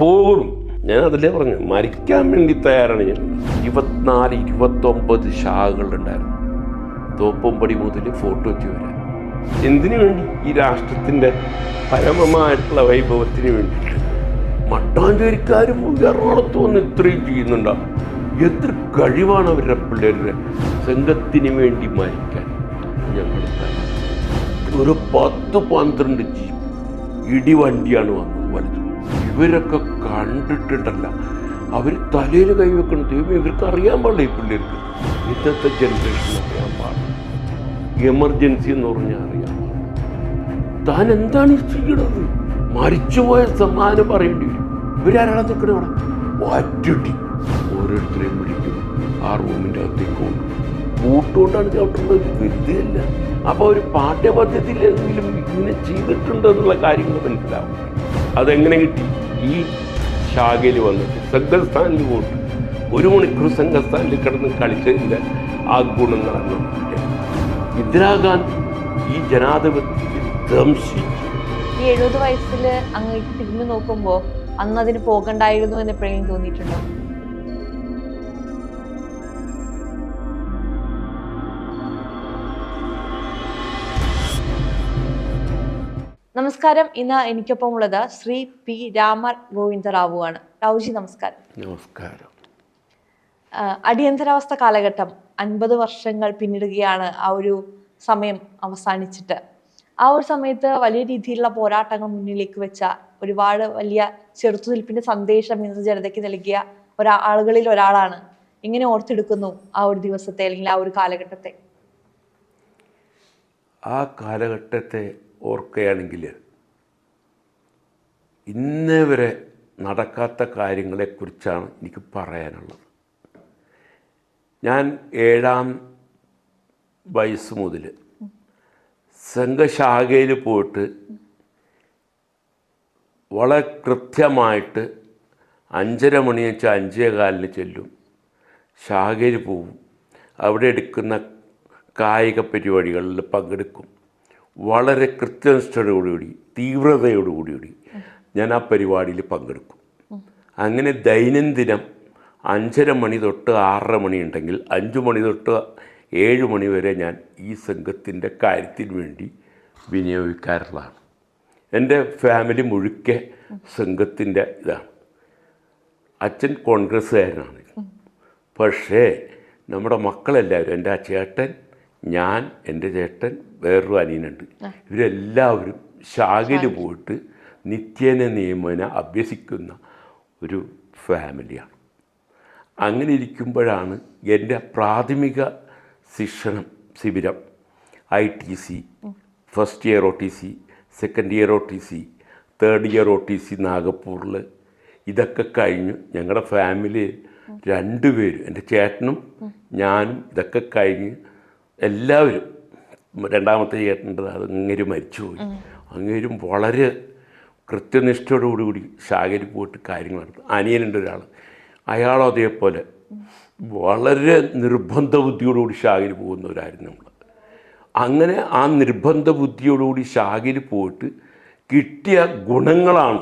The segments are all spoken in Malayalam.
പോകും. ഞാൻ അതിലേ പറഞ്ഞു, മരിക്കാൻ വേണ്ടി തയ്യാറാണ് ഞാൻ. 24-29 ശാഖകളുണ്ടായിരുന്നു. തോപ്പുംപടി മുതൽ ഫോർട്ട് കൊച്ചി വരെ. എന്തിനു വേണ്ടി? ഈ രാഷ്ട്രത്തിൻ്റെ പരമമായിട്ടുള്ള വൈഭവത്തിന് വേണ്ടിയിട്ട്. മട്ടാഞ്ചേരിക്കാരും എറണാകുളത്ത് വന്ന് ഇത്രയും ചെയ്യുന്നുണ്ടാവും. എത്ര കഴിവാണ് അവരുടെ പിള്ളേരുടെ സംഘത്തിന് വേണ്ടി മരിക്കാൻ. ഞങ്ങൾ ഒരു 10-12 ജീപ്പ് ഇടിവണ്ടിയാണ് വന്നത് വലുത്. ഇവരൊക്കെ കണ്ടിട്ടുണ്ടല്ല, അവർ തലയിൽ കൈവെക്കണം. ദൈവം ഇവർക്ക് അറിയാൻ പാടില്ല. ഈ പിള്ളേർക്ക് ഇന്നത്തെ ജനറേഷൻ അറിയാൻ പാടില്ല. എമർജൻസി എന്ന് പറഞ്ഞാൽ അറിയാൻ പാടില്ല. താൻ എന്താണ് ഈ ചെയ്യണത്? മരിച്ചുപോയ സമ്മാനം പറയേണ്ടി വരും. ഇവരാരാണ് നിൽക്കണേ? അവിടെ ഒറ്റടി ഓരോരുത്തരെയും പിടിക്കും, ആ റൂമിൻ്റെ അകത്തേക്ക് പോകും. കൂട്ടുകൊണ്ടാണ് ചവിട്ടുന്നത്, വിദ്യയല്ല. അപ്പോൾ ഒരു പാഠ്യപദ്ധതിയിലെങ്കിലും ഇങ്ങനെ ചെയ്തിട്ടുണ്ടെന്നുള്ള കാര്യങ്ങൾ മനസ്സിലാവും. അതെങ്ങനെ കിട്ടി? ഈ ശാഖയിൽ വന്നിട്ട് സംഘസ്ഥാനിൽ പോയിട്ട് 1 മണിക്കൂർ സംഘസ്ഥാനിൽ കിടന്ന് കളിച്ചതിൻ്റെ ആ ഗുണങ്ങളാണ്. ഇന്ദിരാഗാന്ധി ഈ ജനാധിപത്യത്തിൽ ധ്വംസിച്ചു. ഈ 70 വയസ്സിൽ അങ്ങേക്ക് തിരിഞ്ഞു നോക്കുമ്പോൾ അന്ന് അതിന് പോകണ്ടായിരുന്നു എന്ന് എപ്പോഴെങ്കിലും തോന്നിയിട്ടുണ്ടോ? നമസ്കാരം. ഇന്ന് എനിക്കൊപ്പം ഉള്ളത് ശ്രീ പി രാമ ഗോവിന്ദറാവു ആണ്. റാവുജി നമസ്കാരം. നമസ്കാരം. അടിയന്തരാവസ്ഥ കാലഘട്ടം 50 വർഷങ്ങൾ പിന്നിടുകയാണ്. ആ ഒരു സമയം അവസാനിച്ചിട്ട് ആ ഒരു സമയത്ത് വലിയ രീതിയിലുള്ള പോരാട്ടങ്ങൾ മുന്നിലേക്ക് വെച്ച, ഒരുപാട് വലിയ ചെറുത്തുനിൽപ്പിന്റെ സന്ദേശം ഇന്നത്തെ ജനതയ്ക്ക് നൽകിയ ആളുകളിൽ ഒരാളാണ്. എങ്ങനെ ഓർത്തെടുക്കുന്നു ആ ഒരു ദിവസത്തെ, അല്ലെങ്കിൽ ആ ഒരു കാലഘട്ടത്തെ? ആ കാലഘട്ടത്തെ ഓർക്കുകയാണെങ്കിൽ ഇന്നേ വരെ നടക്കാത്ത കാര്യങ്ങളെക്കുറിച്ചാണ് എനിക്ക് പറയാനുള്ളത്. ഞാൻ 7ാം വയസ്സ് മുതൽ സംഘശാഖയിൽ പോയിട്ട് വളരെ കൃത്യമായിട്ട് 5:30 മണി വെച്ചാൽ 5:15 ചെല്ലും. ശാഖയിൽ പോവും. അവിടെ എടുക്കുന്ന കായിക പരിപാടികളിൽ പങ്കെടുക്കും. വളരെ കൃത്യനിഷ്ഠയോടുകൂടി, തീവ്രതയോടുകൂടി ഞാൻ ആ പരിപാടിയിൽ പങ്കെടുക്കും. അങ്ങനെ ദൈനംദിനം 5:30 മണി തൊട്ട് 6:30 മണി ഉണ്ടെങ്കിൽ 5 മണി തൊട്ട് 7 മണി വരെ ഞാൻ ഈ സംഘത്തിൻ്റെ കാര്യത്തിന് വേണ്ടി വിനിയോഗിക്കാറുള്ളതാണ്. എൻ്റെ ഫാമിലി മുഴുക്കെ സംഘത്തിൻ്റെ ഇതാണ്. അച്ഛൻ കോൺഗ്രസ്സുകാരനാണ്. പക്ഷേ നമ്മുടെ മക്കളെല്ലാവരും, എൻ്റെ ആ ചേട്ടൻ, ഞാൻ, എൻ്റെ ചേട്ടൻ, വേറൊരു അനിയനുണ്ട്, ഇവരെല്ലാവരും ശാഖയിൽ പോയിട്ട് നിത്യേന നിയമന അഭ്യസിക്കുന്ന ഒരു ഫാമിലിയാണ്. അങ്ങനെ ഇരിക്കുമ്പോഴാണ് എൻ്റെ പ്രാഥമിക ശിബിരം ITC, first year OTC, second year OTC, third year OTC നാഗപ്പൂരിൽ. ഇതൊക്കെ കഴിഞ്ഞു ഞങ്ങളുടെ ഫാമിലി 2 പേരും, എൻ്റെ ചേട്ടനും ഞാനും, ഇതൊക്കെ കഴിഞ്ഞ് എല്ലാവരും, 2ാമത്തെ ചേട്ടൻ്റെ അത് അങ്ങേര് മരിച്ചുപോയി. അങ്ങേരും വളരെ കൃത്യനിഷ്ഠയോടുകൂടി ശാഖയിൽ പോയിട്ട് കാര്യങ്ങൾ നടത്തും. അനിയനുണ്ട് ഒരാൾ, അയാളും അതേപോലെ വളരെ നിർബന്ധ ബുദ്ധിയോടുകൂടി ശാഖയിൽ പോകുന്നവരായിരുന്നു നമ്മൾ. അങ്ങനെ ആ നിർബന്ധ ബുദ്ധിയോടുകൂടി ശാഖയിൽ പോയിട്ട് കിട്ടിയ ഗുണങ്ങളാണ്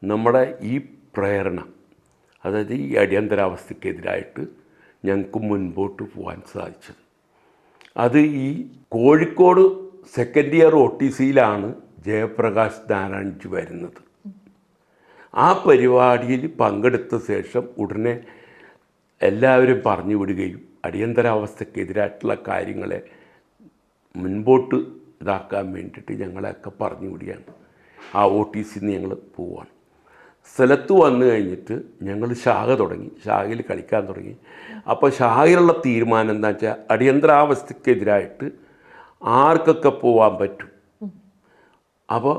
നമ്മുടെ ഈ പ്രേരണ. അതായത് ഈ അടിയന്തരാവസ്ഥക്കെതിരായിട്ട് ഞങ്ങൾക്ക് മുൻപോട്ട് പോകാൻ സാധിച്ചത്. അത് ഈ കോഴിക്കോട് സെക്കൻഡ് ഇയർ OTCയിലാണ് ജയപ്രകാശ് നാരായൺജി വരുന്നത്. ആ പരിപാടിയിൽ പങ്കെടുത്ത ശേഷം ഉടനെ എല്ലാവരും പറഞ്ഞു വിടുകയും അടിയന്തരാവസ്ഥക്കെതിരായിട്ടുള്ള കാര്യങ്ങളെ മുൻപോട്ട് ഇതാക്കാൻ വേണ്ടിയിട്ട് ഞങ്ങളെയൊക്കെ പറഞ്ഞു വിടുകയാണ്. ആ OTCന്ന് ഞങ്ങൾ പോവാണ്. സ്ഥലത്ത് വന്നു കഴിഞ്ഞിട്ട് ഞങ്ങൾ ശാഖ തുടങ്ങി, ശാഖയിൽ കളിക്കാൻ തുടങ്ങി. അപ്പോൾ ശാഖയിലുള്ള തീരുമാനം എന്താ വെച്ചാൽ അടിയന്തരാവസ്ഥക്കെതിരായിട്ട് ആർക്കൊക്കെ പോകാൻ പറ്റും. അപ്പോൾ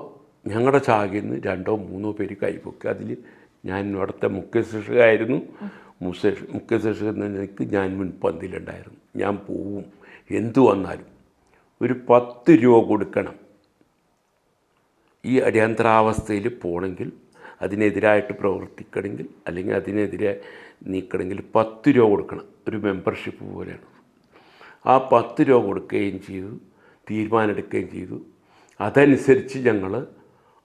ഞങ്ങളുടെ ശാഖയിൽ നിന്ന് 2-3 പേര് കൈപ്പൊക്കി. അതിൽ ഞാൻ ഇവിടുത്തെ മുഖ്യ ശിക്ഷകനായിരുന്നു. മുഖ്യ ശിക്ഷകനിലേക്ക് ഞാൻ മുൻപന്തിയിലുണ്ടായിരുന്നു. ഞാൻ പോവും, എന്തു വന്നാലും ഒരു 10 രൂപ കൊടുക്കണം. ഈ അടിയന്തരാവസ്ഥയിൽ പോകണമെങ്കിൽ, അതിനെതിരായിട്ട് പ്രവർത്തിക്കണമെങ്കിൽ, അല്ലെങ്കിൽ അതിനെതിരെ നീക്കണമെങ്കിൽ 10 രൂപ കൊടുക്കണം. ഒരു മെമ്പർഷിപ്പ് പോലെയാണ്. ആ 10 രൂപ കൊടുക്കുകയും ചെയ്തു, തീരുമാനമെടുക്കുകയും ചെയ്തു. അതനുസരിച്ച് ഞങ്ങൾ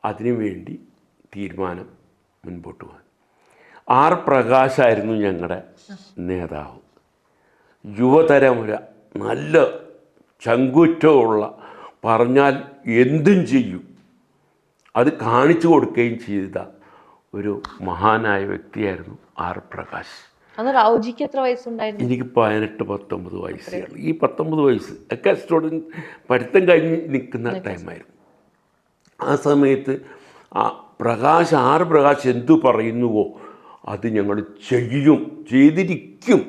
അതിനു വേണ്ടി തീരുമാനം മുൻപോട്ട് പോകാൻ. ആർ പ്രകാശായിരുന്നു ഞങ്ങളുടെ നേതാവ്. യുവതലമുറ നല്ല ചങ്കൂറ്റമുള്ള, പറഞ്ഞാൽ എന്തും ചെയ്യും, അത് കാണിച്ചു കൊടുക്കുകയും ചെയ്ത ഒരു മഹാനായ വ്യക്തിയായിരുന്നു ആർ പ്രകാശ്. റൗജിക്ക് എത്ര വയസ്സുണ്ടായിരുന്നു? എനിക്ക് 18-19 വയസ്സേ ഉള്ളൂ. ഈ 19 വയസ്സ് ഒക്കെ സ്റ്റുഡൻറ്റ് പഠിത്തം കഴിഞ്ഞ് നിൽക്കുന്ന ടൈമായിരുന്നു. ആ സമയത്ത് ആർ പ്രകാശ് എന്തു പറയുന്നുവോ അത് ഞങ്ങൾ ചെയ്തിരിക്കും,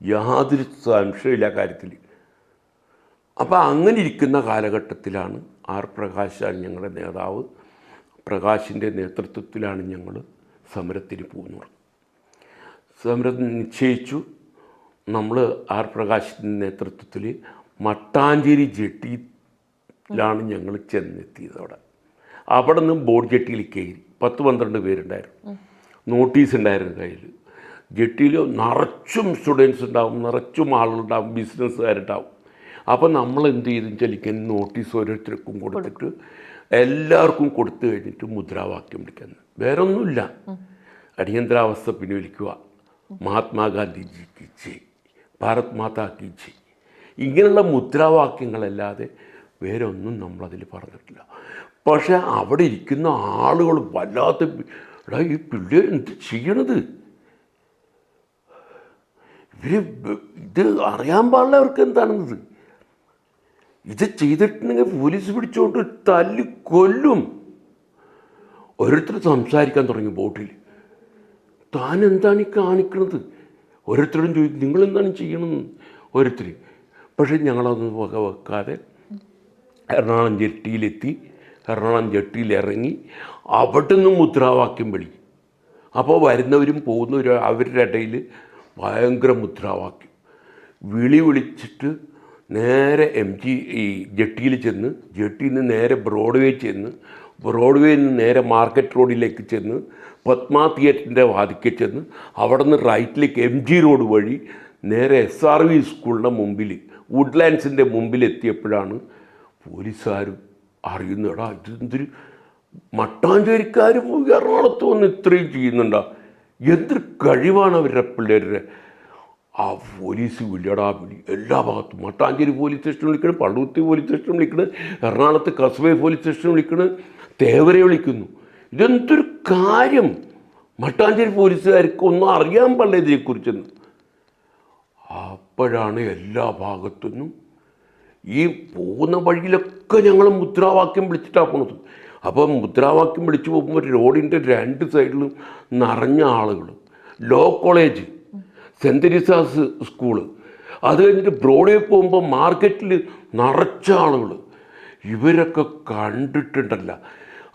യാതൊരു സംശയമില്ല കാര്യത്തിൽ. അപ്പോൾ അങ്ങനെ ഇരിക്കുന്ന കാലഘട്ടത്തിലാണ് ആർ പ്രകാശാണ് ഞങ്ങളുടെ നേതാവ്. പ്രകാശിൻ്റെ നേതൃത്വത്തിലാണ് ഞങ്ങൾ സമരത്തിന് പോകുന്നത്. സമരം നിശ്ചയിച്ചു. നമ്മൾ ആർ പ്രകാശിൻ്റെ നേതൃത്വത്തിൽ മട്ടാഞ്ചേരി ജെട്ടിയിലാണ് ഞങ്ങൾ ചെന്നെത്തിയത്. അവിടെ നിന്ന് ബോട്ട് ജെട്ടിയിൽ കയറി 10-12 പേരുണ്ടായിരുന്നു. നോട്ടീസ് ഉണ്ടായിരുന്നു കയ്യിൽ. ജെട്ടിയിൽ നിറച്ചും സ്റ്റുഡൻസ് ഉണ്ടാവും, നിറച്ചും ആളുകളുണ്ടാവും, ബിസിനസ്സുകാരുണ്ടാവും. അപ്പോൾ നമ്മൾ എന്ത് ചെയ്തെന്ന് വെച്ചാൽ ഇങ്ങനെ നോട്ടീസ് ഓരോരുത്തർക്കും കൊടുത്തിട്ട് എല്ലാവർക്കും കൊടുത്തു കഴിഞ്ഞിട്ട് മുദ്രാവാക്യം വിളിക്കുന്നത്. വേറെ ഒന്നുമില്ല, അടിയന്തരാവസ്ഥ പിൻവലിക്കുക, മഹാത്മാഗാന്ധിജി കി ജയ്, ഭാരത് മാതാ കി ജയ്, ഇങ്ങനെയുള്ള മുദ്രാവാക്യങ്ങളല്ലാതെ വേറെ ഒന്നും നമ്മളതിൽ പറഞ്ഞിട്ടില്ല. പക്ഷേ അവിടെ ഇരിക്കുന്ന ആളുകൾ വല്ലാത്ത, എടാ ഈ പിള്ളേർ എന്ത് ചെയ്യണത്, ഇത് അറിയാൻ പാടില്ല അവർക്ക് എന്താണെന്നത്, ഇത് ചെയ്തിട്ടുണ്ടെങ്കിൽ പോലീസ് പിടിച്ചുകൊണ്ട് തല്ലി കൊല്ലും. ഓരോരുത്തർ സംസാരിക്കാൻ തുടങ്ങി ബോട്ടിൽ, താൻ എന്താണ് ഈ കാണിക്കണത്, ഓരോരുത്തരും ചോദിക്കും നിങ്ങളെന്താണ് ചെയ്യണമെന്ന് ഓരോരുത്തർ. പക്ഷേ ഞങ്ങളതൊന്നും വക വെക്കാതെ എറണാകുളം ജെട്ടിയിലെത്തി. എറണാകുളം ജെട്ടിയിൽ ഇറങ്ങി അവിടെ നിന്നും മുദ്രാവാക്യം വിളി. അപ്പോൾ വരുന്നവരും പോകുന്നവരും അവരുടെ ഇടയിൽ ഭയങ്കര മുദ്രാവാക്യം വിളിച്ചിട്ട് നേരെ ഈ ജെട്ടിയിൽ ചെന്ന്, ജെട്ടിയിൽ നിന്ന് നേരെ ബ്രോഡ്വേ ചെന്ന്, ബ്രോഡ്വേയിൽ നിന്ന് നേരെ മാർക്കറ്റ് റോഡിലേക്ക് ചെന്ന്, പത്മ തിയേറ്ററിൻ്റെ വാതിക്കൽ ചെന്ന്, അവിടെ നിന്ന് റൈറ്റിലേക്ക് MG റോഡ് വഴി നേരെ SRV സ്കൂളിൻ്റെ മുമ്പിൽ, വുഡ്ലാൻഡ്സിൻ്റെ മുമ്പിലെത്തിയപ്പോഴാണ് പോലീസുകാരും അറിയുന്നടാ ഇതെന്തൊരു മട്ടാഞ്ചേരിക്കാർ പോയി എറണാകുളത്ത് വന്ന് ഇത്രയും ചെയ്യുന്നുണ്ടാ, എന്തൊരു കഴിവാണ് അവരുടെ പിള്ളേരുടെ. ആ പോലീസ് വിളിയടാ വിളി എല്ലാ ഭാഗത്തും. മട്ടാഞ്ചേരി പോലീസ് സ്റ്റേഷൻ വിളിക്കണം, പള്ളുരുത്തി പോലീസ് സ്റ്റേഷൻ വിളിക്കണം, എറണാകുളത്ത് കസ്ബെ പോലീസ് സ്റ്റേഷൻ വിളിക്കണം, തേവരെ വിളിക്കുന്നു. ഇതെന്തൊരു കാര്യം, മട്ടാഞ്ചേരി പോലീസുകാർക്ക് ഒന്നും അറിയാൻ പാടില്ല ഇതിനെക്കുറിച്ചെന്ന്. അപ്പോഴാണ് എല്ലാ ഭാഗത്തുനിന്നും ഈ പോകുന്ന വഴിയിലൊക്കെ ഞങ്ങൾ മുദ്രാവാക്യം വിളിച്ചിട്ടാണ് പോണത്. അപ്പം മുദ്രാവാക്യം വിളിച്ചു പോകുമ്പോൾ റോഡിൻ്റെ 2 സൈഡിലും നിറഞ്ഞ ആളുകൾ, law college, cent Teresa's school, അത് കഴിഞ്ഞിട്ട് ബ്രോഡ്വേ പോകുമ്പോൾ മാർക്കറ്റിൽ നിറച്ച ആളുകൾ. ഇവരൊക്കെ കണ്ടിട്ടുണ്ടല്ല,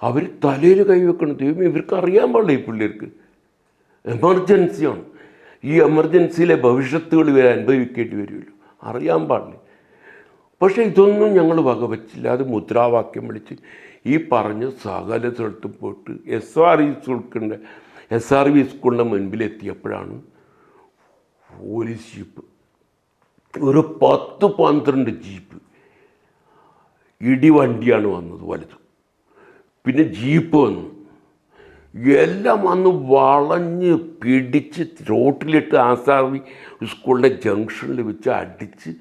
അവർ തലയിൽ കൈവെക്കണം. ദൈവം ഇവർക്ക് അറിയാൻ പാടില്ല, ഈ പിള്ളേർക്ക് എമർജൻസിയാണ്. ഈ എമർജൻസിയിലെ ഭവിഷ്യത്തുകൾ ഇവർ അനുഭവിക്കേണ്ടി വരുമല്ലോ, അറിയാൻ പാടില്ല. പക്ഷേ ഇതൊന്നും ഞങ്ങൾ വകവച്ചില്ല. അത് മുദ്രാവാക്യം വിളിച്ച് ഈ പറഞ്ഞ സകല സ്ഥലത്തും പോയിട്ട് SRV സ്കൂളിൻ്റെ മുൻപിലെത്തിയപ്പോഴാണ് പോലീസ് ജീപ്പ്, ഒരു 10-12 ജീപ്പ്, ഇടിവണ്ടിയാണ് വന്നത് വലുത്, പിന്നെ ജീപ്പ് വന്നു, എല്ലാം വന്ന് വളഞ്ഞ് പിടിച്ച് റോട്ടിലിട്ട് SRV സ്കൂളിൻ്റെ ജംഗ്ഷനിൽ വെച്ച് അടിച്ച്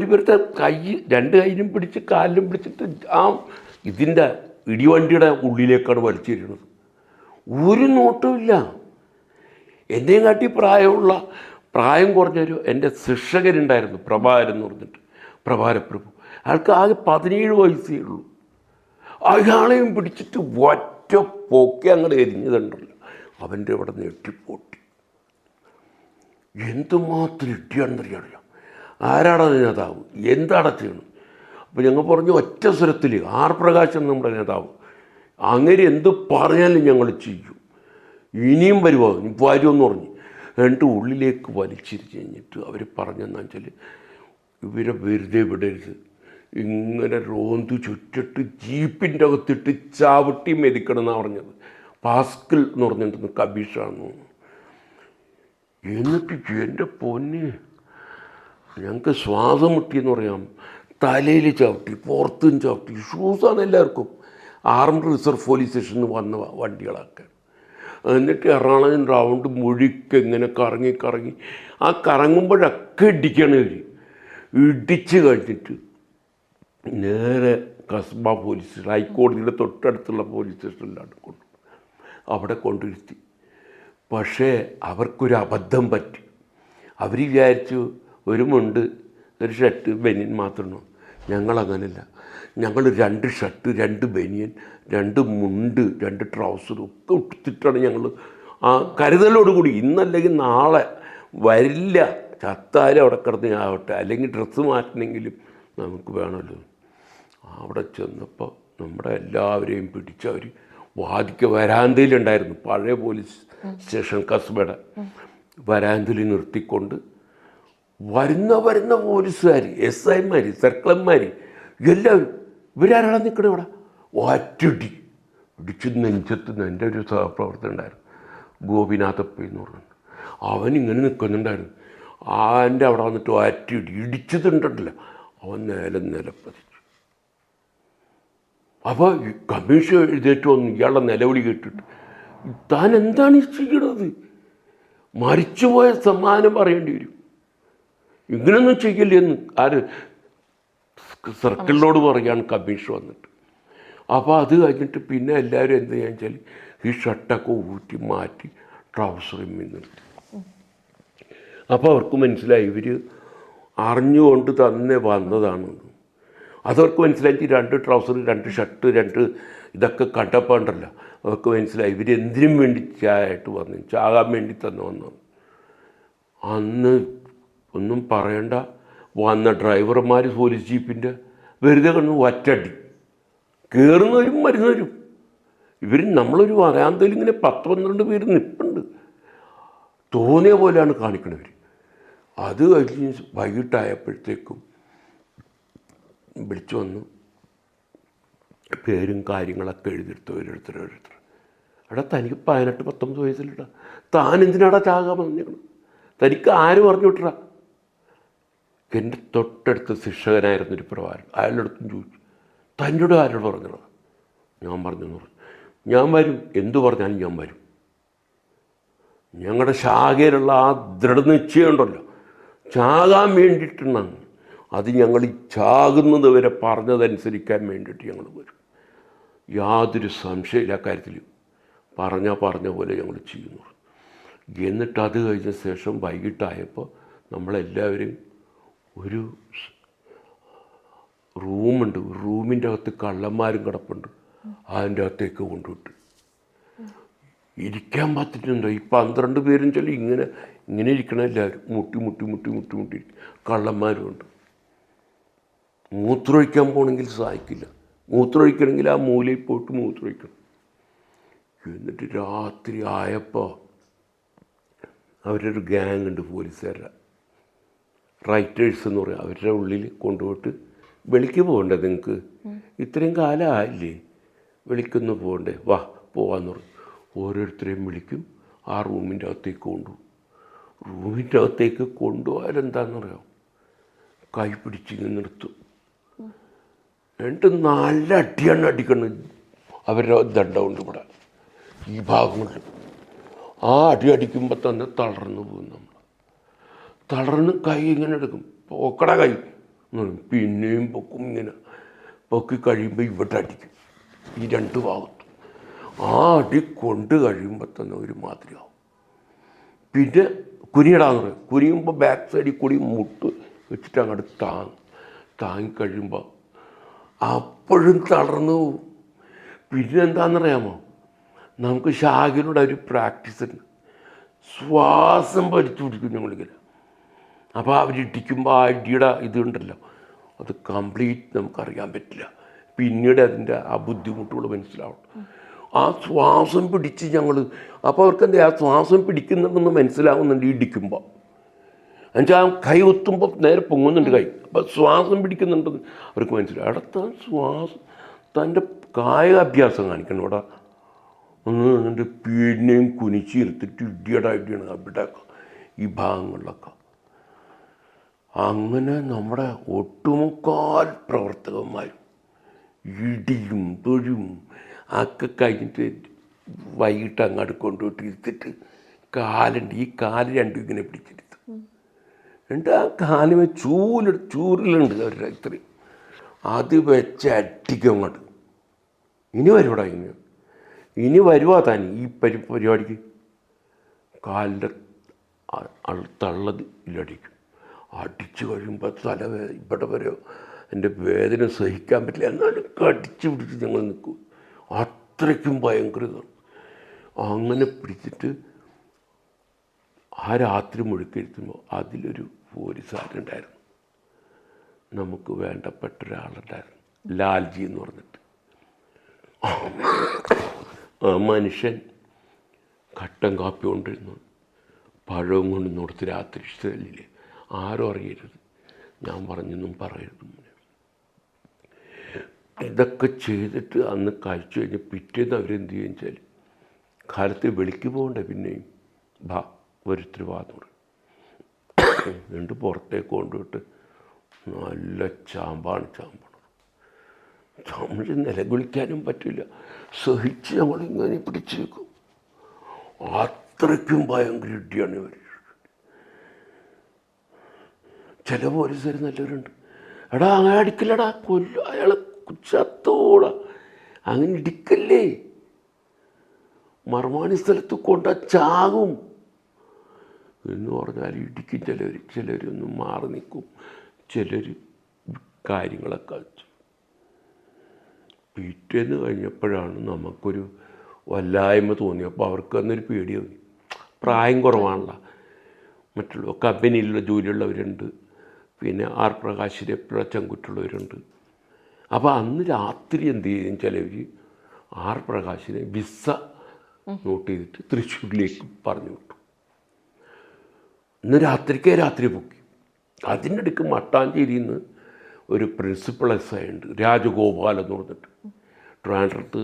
ഇവരുടെ 2 കൈയിലും പിടിച്ച് കാലിലും പിടിച്ചിട്ട് ഇതിൻ്റെ ഇടിവണ്ടിയുടെ ഉള്ളിലേക്കാണ് വലിച്ചെറിയണത്. ഒരു നോട്ടമില്ല. എന്നെയും കാട്ടി പ്രായം കുറഞ്ഞൊരു എൻ്റെ ശിക്ഷകനുണ്ടായിരുന്നു, പ്രഭാകരൻ എന്ന് പറഞ്ഞിട്ട്, പ്രഭാരപ്രഭു. അയാൾക്ക് ആകെ 17 വയസ്സേ ഉള്ളൂ. അയാളെയും പിടിച്ചിട്ട് ഒറ്റ പൊക്കെ അങ്ങോട്ട് എരിഞ്ഞതുണ്ടല്ലോ, അവൻ്റെ ഇവിടെ ഞെട്ടിപ്പൊട്ടി. എന്തുമാത്രം ഇടിയാണെന്നറിയാമല്ലോ. ആരാടാ നേതാവ്, എന്താടാ ചെയ്യണം? അപ്പോൾ ഞങ്ങൾ പറഞ്ഞു ഒറ്റ സ്വരത്തിൽ, ആർ പ്രകാശൻ നമ്മുടെ നേതാവ്, അങ്ങനെ എന്ത് പറഞ്ഞാലും ഞങ്ങൾ ചെയ്യും, ഇനിയും വരുമോ വരുമെന്ന് പറഞ്ഞു. എന്നിട്ട് ഉള്ളിലേക്ക് വലിച്ചിരിച്ച് കഴിഞ്ഞിട്ട് അവർ പറഞ്ഞെന്നു വെച്ചാൽ ഇവരെ വെറുതെ വിടരുത്, ഇങ്ങനെ റോന്ത് ചുറ്റിട്ട് ജീപ്പിൻ്റെ അകത്തിട്ട് ചവിട്ടി മെതിക്കണം എന്നാണ് പറഞ്ഞത്. പാസ്കൽ എന്ന് പറഞ്ഞിട്ട് കബീഷാണെന്ന് തോന്നുന്നു. എന്നിട്ട് എൻ്റെ പൊന്ന്, ഞങ്ങൾക്ക് ശ്വാസം മുട്ടിയെന്ന് പറയാം. തലയിൽ ചവിട്ടി, പുറത്തും ചവിട്ടി. ഷൂസാണ് എല്ലാവർക്കും. ആർമഡ് റിസർവ് പോലീസ് സ്റ്റേഷനിൽ വന്ന വണ്ടികളൊക്കെ. എന്നിട്ട് എറണാകുളം റൗണ്ട് മുഴുക്കെ ഇങ്ങനെ കറങ്ങി കറങ്ങി ആ കറങ്ങുമ്പോഴൊക്കെ ഇടിക്കണം ഇവർ. ഇടിച്ച് കഴിഞ്ഞിട്ട് നേരെ കസ്ബ പോലീസ് സ്റ്റേഷൻ, ഹൈക്കോടതിയുടെ തൊട്ടടുത്തുള്ള പോലീസ് സ്റ്റേഷനിലാണ് അവിടെ കൊണ്ടിരുത്തി. പക്ഷേ അവർക്കൊരു അബദ്ധം പറ്റി. അവർ വിചാരിച്ചു ഒരു മുണ്ട് ഒരു ഷർട്ട് ബനിയൻ മാത്രമേ. ഞങ്ങളങ്ങനല്ല, ഞങ്ങൾ 2 ഷർട്ട് 2 ബനിയൻ 2 മുണ്ട് 2 ട്രൗസറും ഒക്കെ ഇട്ടിട്ടാണ് ഞങ്ങൾ ആ കരുതലോടുകൂടി. ഇന്നല്ലെങ്കിൽ നാളെ വരില്ല, ചത്താലും അവിടെ കിടന്ന് ആവട്ടെ, അല്ലെങ്കിൽ ഡ്രസ്സ് മാറ്റണമെങ്കിലും നമുക്ക് വേണമല്ലോ. അവിടെ ചെന്നപ്പോൾ നമ്മുടെ എല്ലാവരെയും പിടിച്ചവർ വാദിക്ക വരാന്തയിലുണ്ടായിരുന്നു. പഴയ പോലീസ് സ്റ്റേഷൻ കസ്ബയുടെ വരാന്തയിൽ നിർത്തിക്കൊണ്ട് വരുന്ന പോലീസുകാർ, SI-മാർ, സർക്കിളന്മാർ എല്ലാവരും ഇവരാരാണ് നിൽക്കണേ അവിടെ ഒറ്റടി ഇടിച്ച് നെഞ്ചെത്തുന്ന എൻ്റെ ഒരു സഹപ്രവർത്തകൻ ഉണ്ടായിരുന്നു, ഗോപിനാഥപ്പ എന്ന് പറഞ്ഞു. അവനിങ്ങനെ നിൽക്കുന്നുണ്ടായിരുന്നു. എൻ്റെ അവിടെ വന്നിട്ട് ഒറ്റടി ഇടിച്ചതുണ്ടല്ലോ, അവൻ നിലപ്പതിച്ചു. അപ്പോൾ കമ്മീഷൻ എഴുന്നേറ്റ് വന്നു ഇയാളുടെ നിലവിളി കേട്ടിട്ട്, താൻ എന്താണ് ഈ ചെയ്യണത്? മരിച്ചുപോയ സമ്മാനം പറയേണ്ടി വരും, ഇങ്ങനൊന്നും ചെയ്യില്ലേ എന്ന് ആര് സർക്കിളിനോട് പറയാണ് കമ്മീഷൻ വന്നിട്ട്. അപ്പോൾ അത് കഴിഞ്ഞിട്ട് പിന്നെ എല്ലാവരും എന്ത് ചെയ്യാന്ന് വെച്ചാൽ ഈ ഷർട്ടൊക്കെ ഊറ്റി മാറ്റി ട്രൗസറിൽ നിർത്തി. അപ്പോൾ അവർക്ക് മനസ്സിലായി ഇവർ അറിഞ്ഞുകൊണ്ട് തന്നെ വന്നതാണ്. അതവർക്ക് മനസ്സിലായി 2 ട്രൗസർ 2 ഷർട്ട് 2 ഇതൊക്കെ കണ്ടപ്പോൾ ഉണ്ടല്ലോ അവർക്ക് മനസ്സിലായി ഇവരെന്തിനും വേണ്ടി ചായായിട്ട് വന്നു, ചാകാൻ വേണ്ടി തന്നെ വന്നു. അന്ന് ഒന്നും പറയണ്ട, വന്ന ഡ്രൈവർമാർ പോലീസ് ജീപ്പിൻ്റെ വെറുതെ കണ്ടു ഒറ്റടി കയറുന്നവരും വരുന്നവരും. ഇവർ നമ്മളൊരു വരാന്തയിൽ ഇങ്ങനെ 10-12 പേര് നിൽപ്പുണ്ട്, തോന്നിയ പോലെയാണ് കാണിക്കണവർ. അത് കഴിഞ്ഞ് വൈകിട്ടായപ്പോഴത്തേക്കും വിളിച്ചു വന്നു, പേരും കാര്യങ്ങളൊക്കെ എഴുതിയെടുത്ത് ഓരോരുത്തർ. എടാ തനിക്ക് 18-19 വയസ്സിലിട്ടാ, താൻ എന്തിനാടാ ചാകാൻ പറഞ്ഞേക്കണം? തനിക്ക് ആര് പറഞ്ഞു വിട്ടടാ? എൻ്റെ തൊട്ടടുത്ത ശിക്ഷകനായിരുന്നൊരു പ്രവാരൻ, അയാളുടെടുത്തും ചോദിച്ചു, തന്നോട് ആരോട് പറഞ്ഞടാ? ഞാൻ പറഞ്ഞെന്ന് പറഞ്ഞു. ഞാൻ വരും, എന്തു പറഞ്ഞാലും ഞാൻ വരും. ഞങ്ങളുടെ ശാഖയിലുള്ള ആ ദൃഢനിശ്ചയം ഉണ്ടല്ലോ, ചാകാൻ വേണ്ടിയിട്ടാണ്. അത് ഞങ്ങൾ ഈ ചാകുന്നത് വരെ പറഞ്ഞതനുസരിക്കാൻ വേണ്ടിയിട്ട് ഞങ്ങൾ വരും. യാതൊരു സംശയമില്ല കാര്യത്തിൽ, പറഞ്ഞ പോലെ ഞങ്ങൾ ചെയ്യുന്നു. എന്നിട്ട് അത് കഴിഞ്ഞ ശേഷം വൈകിട്ടായപ്പോൾ നമ്മളെല്ലാവരും ഒരു റൂമുണ്ട്, റൂമിൻ്റെ അകത്ത് കള്ളന്മാരും കിടപ്പുണ്ട്, അതിൻ്റെ അകത്തേക്ക് കൊണ്ടുവിട്ട് ഇരിക്കാൻ പറ്റിട്ടുണ്ടോ? ഈ 12 പേരും ചൊല്ലി ഇങ്ങനെ ഇരിക്കണം എല്ലാവരും, മുട്ടി കള്ളന്മാരും ഉണ്ട്. മൂത്രമൊഴിക്കാൻ പോകണമെങ്കിൽ സഹായിക്കില്ല, മൂത്രമൊഴിക്കണമെങ്കിൽ ആ മൂലയിൽ പോയിട്ട് മൂത്രമൊഴിക്കണം. എന്നിട്ട് രാത്രി ആയപ്പോൾ അവരൊരു ഗ്യാങ് ഉണ്ട് പോലീസുകാരുടെ, റൈറ്റേഴ്സ് എന്ന് പറയും, അവരുടെ ഉള്ളിൽ കൊണ്ടുപോയിട്ട് വെളിക്ക് പോകണ്ടേ നിങ്ങൾക്ക്, ഇത്രയും കാലം ആയില്ലേ, വെളിക്കൊന്ന് പോകണ്ടേ, വാ പോവാന്ന് പറയും. ഓരോരുത്തരെയും വിളിക്കും, ആ റൂമിൻ്റെ അകത്തേക്ക് കൊണ്ടുപോകും. റൂമിൻ്റെ അകത്തേക്ക് കൊണ്ടുപോയാലെന്താണെന്നറിയാം, കൈ പിടിച്ചിങ്ങനെ നിർത്തും. എന്നിട്ട് നല്ല അടിയാണ് അടിക്കണം. അവരുടെ ദണ്ഡമുണ്ട് ഇവിടെ ഈ ഭാഗങ്ങളിൽ. ആ അടി അടിക്കുമ്പോൾ തന്നെ തളർന്നു പോകും നമ്മൾ. തളർന്ന് കൈ ഇങ്ങനെ എടുക്കും, പൊക്കട കൈ പിന്നെയും പൊക്കും. ഇങ്ങനെ പൊക്കി കഴിയുമ്പോൾ ഇവിടെ അടിക്കും ഈ 2 ഭാഗത്തും. ആ അടി കൊണ്ട് കഴിയുമ്പോൾ തന്നെ ഒരു മാതിരിയാവും. പിന്നെ കുനിയിടാന്ന് പറയും. കുനിയുമ്പോൾ ബാക്ക് സൈഡിൽ കൂടി മുട്ട് വെച്ചിട്ട് അങ്ങോട്ട് താങ്ങിക്കഴിയുമ്പോൾ അപ്പോഴും തളർന്നു പോവും. പിന്നെ എന്താണെന്നറിയാമോ, നമുക്ക് ശാഖയിലൂടെ ഒരു പ്രാക്ടീസ് ഉണ്ട്, ശ്വാസം വലിച്ചു പിടിക്കും ഞങ്ങളിങ്ങനെ. അപ്പോൾ അവരിടിക്കുമ്പോൾ ആ അടിയുടെ ഇതുണ്ടല്ലോ, അത് കംപ്ലീറ്റ് നമുക്കറിയാൻ പറ്റില്ല. പിന്നീട് അതിൻ്റെ ആ ബുദ്ധിമുട്ടുകൾ മനസ്സിലാവും. ആ ശ്വാസം പിടിച്ച് ഞങ്ങൾ, അപ്പോൾ അവർക്ക് എന്താ ആ ശ്വാസം പിടിക്കുന്നുണ്ടെന്ന് മനസ്സിലാവുന്നുണ്ട് ഇടിക്കുമ്പോൾ. എന്നുവെച്ചാൽ ആ കൈ ഒത്തുമ്പോൾ നേരെ പൊങ്ങുന്നുണ്ട് കൈ, അപ്പോൾ ശ്വാസം പിടിക്കുന്നുണ്ടെന്ന് അവർക്ക് മനസ്സിലാവും. അടുത്ത ശ്വാസം തൻ്റെ കായികാഭ്യാസം കാണിക്കണം ഇവിടെ. എന്നിട്ട് പിന്നെയും കുനിച്ചിരുത്തിട്ട് ഇടിയാണ് അവിടെ ഈ ഭാഗങ്ങളിലൊക്കെ. അങ്ങനെ നമ്മുടെ ഒട്ടുമുക്കാൽ പ്രവർത്തകന്മാരും ഇടിയും തൊഴിയും ഒക്കെ കഴിഞ്ഞിട്ട് വൈകിട്ട് അങ്ങോട്ട് കൊണ്ടുപോയിട്ട് ഇരുത്തിട്ട് കാലുണ്ട്, ഈ കാല് രണ്ടും ഇങ്ങനെ പിടിച്ചെടുത്തു. എന്നിട്ട് ആ കാലുമേ ചൂരിലുണ്ട് അവരുടെ ഇത്രയും, അത് വെച്ച് അടിക്കും അങ്ങോട്ട്. ഇനി വരുവാടാ, ഇനി വരുവാ താൻ ഈ പരിപാടിക്ക്. കാലിൻ്റെ തള്ളതിലടിക്കും. അടിച്ചു കഴിയുമ്പോൾ ഇവിടെ വരെ എൻ്റെ വേദന സഹിക്കാൻ പറ്റില്ല, എന്നാലും കടിച്ചു പിടിച്ച് ഞങ്ങൾ നിൽക്കും. അത്രയ്ക്കും ഭയങ്കര. അങ്ങനെ പിടിച്ചിട്ട് ആ രാത്രി മുഴുക്കെഴുത്തുമ്പോൾ അതിലൊരു പോലീസുകാരുണ്ടായിരുന്നു, നമുക്ക് വേണ്ടപ്പെട്ട ഒരാളുണ്ടായിരുന്നു, ലാൽജി എന്ന് പറഞ്ഞിട്ട്. ആ മനുഷ്യൻ കട്ടൻ കാപ്പി കൊണ്ടിരുന്നു, പഴവും കൊണ്ട് കൊടുത്ത് രാത്രി ഇഷ്ടമില്ലേ, ആരും അറിയരുത്, ഞാൻ പറഞ്ഞൊന്നും പറയരുത്. ഇതൊക്കെ ചെയ്തിട്ട് അന്ന് കഴിച്ചു കഴിഞ്ഞ് പിറ്റേന്ന് അവരെന്ത് ചെയ്യുക വെച്ചാൽ, കാലത്ത് വെളിക്ക് പോകണ്ടേ, പിന്നെയും ഒരുത്തിരി വാതോട് എന്നിട്ട് പുറത്തേക്ക് കൊണ്ടുപോയിട്ട് നല്ല ചാമ്പാണ് ചാമ്പിച്ച് നിലവിളിക്കാനും പറ്റില്ല, സഹിച്ച് നമ്മളിങ്ങനെ പിടിച്ചു വെക്കും. അത്രയ്ക്കും ഭയങ്കര ഇടിയാണ് ഇവർ. ചില പോലീസുകാർ നല്ലവരുണ്ട്, എടാ അങ്ങനെ അടിക്കില്ലടാ, അയാളെ ചത്തോടാ, അങ്ങനെ ഇടിക്കല്ലേ, മർമാണി സ്ഥലത്ത് കൊണ്ട ചാകും എന്ന് പറഞ്ഞാൽ ഇടിക്കും. ചിലരൊന്നും മാറി നിൽക്കും, ചിലർ കാര്യങ്ങളൊക്കെ വെച്ചു. പിറ്റേന്ന് കഴിഞ്ഞപ്പോഴാണ് നമുക്കൊരു വല്ലായ്മ തോന്നി. അപ്പോൾ അവർക്ക് അന്നൊരു പേടി തോന്നി. പ്രായം കുറവാണല്ലോ, മറ്റുള്ള കമ്പനിയിലുള്ള ജോലിയുള്ളവരുണ്ട്, പിന്നെ ആർ പ്രകാശിനെ ചെങ്കുറ്റുള്ളവരുണ്ട്. അപ്പോൾ അന്ന് രാത്രി എന്ത് ചെയ്യും, ചിലവർ ആർ പ്രകാശിനെ വിസ നോട്ട് ചെയ്തിട്ട് തൃശ്ശൂരിലേക്ക് പറഞ്ഞു വിട്ടു. ഇന്ന് രാത്രി പൊക്കി. അതിൻ്റെ ഇടയ്ക്ക് മട്ടാഞ്ചേരിയിൽ നിന്ന് ഒരു പ്രിൻസിപ്പൽ എസ് ഐ ഉണ്ട്, രാജഗോപാൽ എന്ന് പറഞ്ഞിട്ട്, ട്രാൻഡ്രത്ത്